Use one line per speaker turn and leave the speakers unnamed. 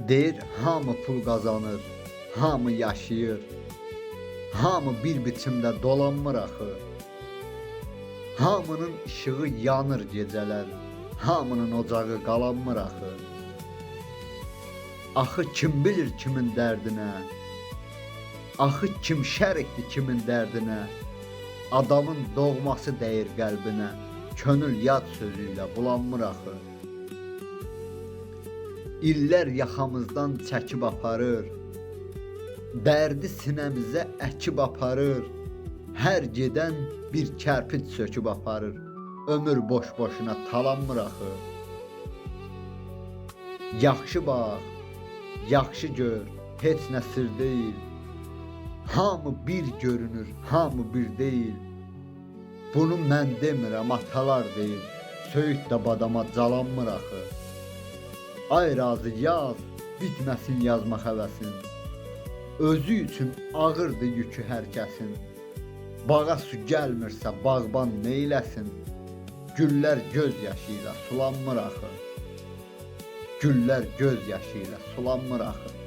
Deyir hamı pul qazanır, hamı yaşayır, hamı bir biçimdə dolanmır axı. Hamının işığı yanır gecələr, hamının ocağı qalanmır axı. Axı kim bilir kimin dərdinə, axı kim şərikdir kimin dərdinə. Adamın doğması dəyir qəlbinə, könül yad sözüylə bulanmır axı. İllər yaxamızdan çəkib aparır, dərdi sinəmizə əkib aparır. Hər gedən bir kərpic söküb aparır, ömür boş-boşuna talanmır axı. Yaxşı bax, yaxşı gör, heç nə sır deyil. Hamı bir görünür, hamı bir deyil. Bunu mən demirəm, atalar deyir, söyüd də badama calanmır axı. Ay razı yaz, bitməsin yazmaq həvəsin. Özü üçün ağırdır yükü hər kəsin. Bağa su gəlmirsə bağban neyləsin? Güllər göz yaşı ilə sulanmır axı. Güllər göz yaşı ilə sulanmır axı.